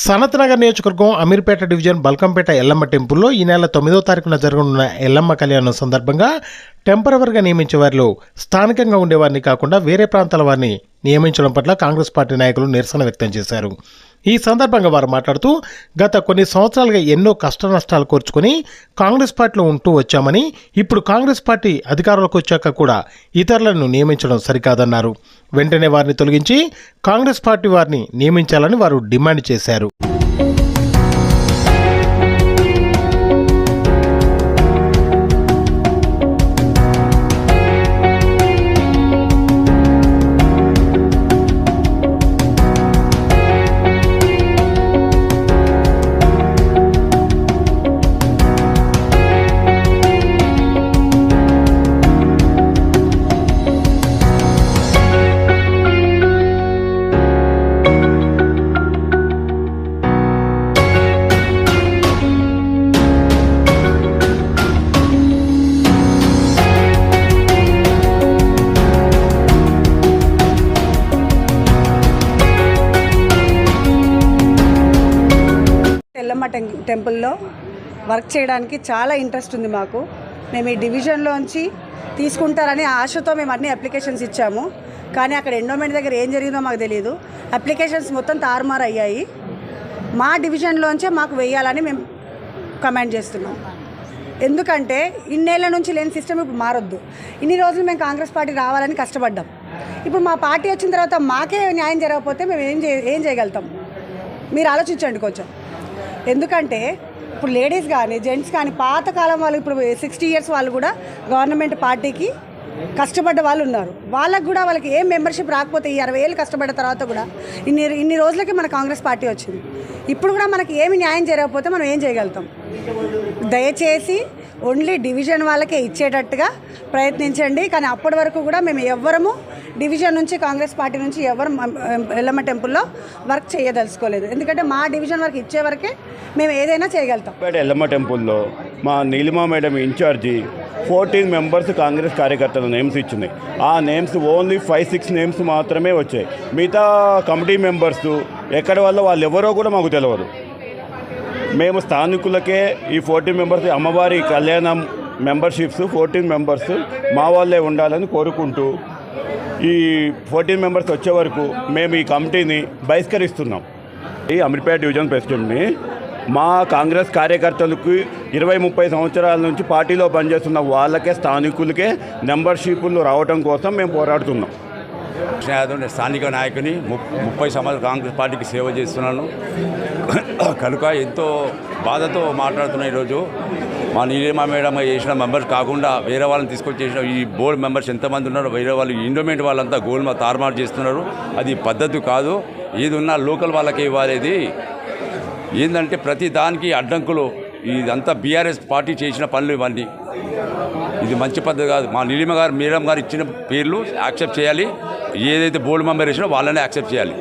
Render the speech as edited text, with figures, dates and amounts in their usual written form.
సనత్నగర్ నియోజకవర్గం అమీర్పేట డివిజన్ బల్కంపేట ఎల్లమ్మ టెంపుల్లో ఈ నెల 9వ తారీఖున జరగనున్న ఎల్లమ్మ కళ్యాణం సందర్భంగా టెంపరవరీగా నియమించే వారిలో స్థానికంగా ఉండేవారిని కాకుండా వేరే ప్రాంతాల వారిని నియమించడం పట్ల కాంగ్రెస్ పార్టీ నాయకులు నిరసన వ్యక్తం చేశారు. ఈ సందర్భంగా వారు మాట్లాడుతూ గత కొన్ని సంవత్సరాలుగా ఎన్నో కష్ట నష్టాలు కోర్చుకొని కాంగ్రెస్ పార్టీలో ఉంటూ వచ్చామని, ఇప్పుడు కాంగ్రెస్ పార్టీ అధికారంలోకి వచ్చాక కూడా ఇతరులను నియమించడం సరికాదన్నారు. వెంటనే వారిని తొలగించి కాంగ్రెస్ పార్టీ వారిని నియమించాలని వారు డిమాండ్ చేశారు. ఎల్లమ్మ టెంపుల్లో వర్క్ చేయడానికి చాలా ఇంట్రెస్ట్ ఉంది మాకు. మేము ఈ డివిజన్లోంచి తీసుకుంటారని ఆశతో మేము అన్ని అప్లికేషన్స్ ఇచ్చాము. కానీ అక్కడ ఎండోమెంట్ దగ్గర ఏం జరిగిందో మాకు తెలియదు. అప్లికేషన్స్ మొత్తం తారుమారు అయ్యాయి. మా డివిజన్లోంచే మాకు వేయాలని మేము కమాండ్ చేస్తున్నాం. ఎందుకంటే ఇన్నేళ్ల నుంచి లేని సిస్టమ్ ఇప్పుడు మారొద్దు. ఇన్ని రోజులు మేము కాంగ్రెస్ పార్టీ రావాలని కష్టపడ్డాం. ఇప్పుడు మా పార్టీ వచ్చిన తర్వాత మాకే న్యాయం జరగకపోతే మేము ఏం చేయగలుగుతాం? మీరు ఆలోచించండి కొంచెం. ఎందుకంటే ఇప్పుడు లేడీస్ కానీ జెంట్స్ కానీ పాతకాలం వాళ్ళు ఇప్పుడు 60 years వాళ్ళు కూడా గవర్నమెంట్ పార్టీకి కష్టపడ్డ వాళ్ళు ఉన్నారు. వాళ్ళకి ఏం మెంబర్షిప్ రాకపోతే ఈ 60 ఏళ్ళు కష్టపడ్డ తర్వాత కూడా ఇన్ని రోజులకి మన కాంగ్రెస్ పార్టీ వచ్చింది. ఇప్పుడు కూడా మనకి ఏమి న్యాయం జరగకపోతే మనం ఏం చేయగలుగుతాం? దయచేసి ఓన్లీ డివిజన్ వాళ్ళకే ఇచ్చేటట్టుగా ప్రయత్నించండి. కానీ అప్పటి వరకు కూడా మేము ఎవ్వరము డివిజన్ నుంచి కాంగ్రెస్ పార్టీ నుంచి ఎవరు ఎల్లమ్మ టెంపుల్లో వర్క్ చేయదలుచుకోలేదు. ఎందుకంటే మా డివిజన్ వరకు ఇచ్చే వరకే మేము ఏదైనా చేయగలుగుతాం. ఎల్లమ్మ టెంపుల్లో మా Neelima madam incharge 14 members Congress కార్యకర్తల నేమ్స్ ఇచ్చింది. ఆ నేమ్స్ ఓన్లీ 5-6 నేమ్స్ మాత్రమే వచ్చాయి. మిగతా కమిటీ మెంబర్స్ ఎక్కడి వల్ల వాళ్ళు ఎవరో కూడా మాకు తెలియదు. మేము స్థానికులకే ఈ 14 members అమ్మవారి కళ్యాణం మెంబర్షిప్స్ 14 members మా వాళ్ళే ఉండాలని కోరుకుంటూ ఈ 14 members వచ్చే వరకు మేము ఈ కమిటీని బహిష్కరిస్తున్నాం. ఈ అమీర్పేట డివిజన్ ప్రెసిడెంట్ని మా కాంగ్రెస్ కార్యకర్తలకు 20-30 సంవత్సరాల నుంచి పార్టీలో పనిచేస్తున్న వాళ్ళకే స్థానికులకే మెంబర్షిప్లు రావడం కోసం మేము పోరాడుతున్నాం. స్థానిక నాయకుని 30 సంవత్సరాలు కాంగ్రెస్ పార్టీకి సేవ చేస్తున్నాను కనుక ఎంతో బాధతో మాట్లాడుతున్నా. ఈరోజు మా నీలిమా మేడం చేసిన మెంబర్స్ కాకుండా వేరే వాళ్ళని తీసుకొచ్చి చేసిన ఈ బోర్డు మెంబర్స్ ఎంతమంది ఉన్నారో వేరే వాళ్ళు ఇండోమెంట్ వాళ్ళంతా గోల్మ తారుమారు చేస్తున్నారు. అది పద్ధతి కాదు. ఏది ఉన్నా లోకల్ వాళ్ళకి ఇవ్వాలి. ఏంటంటే ప్రతి దానికి అడ్డంకులు. ఇదంతా బీఆర్ఎస్ పార్టీ చేసిన పనులు ఇవన్నీ. ఇది మంచి పద్ధతి కాదు. మా నీలిమ గారు మేడం గారు ఇచ్చిన పేర్లు యాక్సెప్ట్ చేయాలి. ఏదైతే బోర్డు మెంబర్ ఇచ్చినా వాళ్ళనే యాక్సెప్ట్ చేయాలి.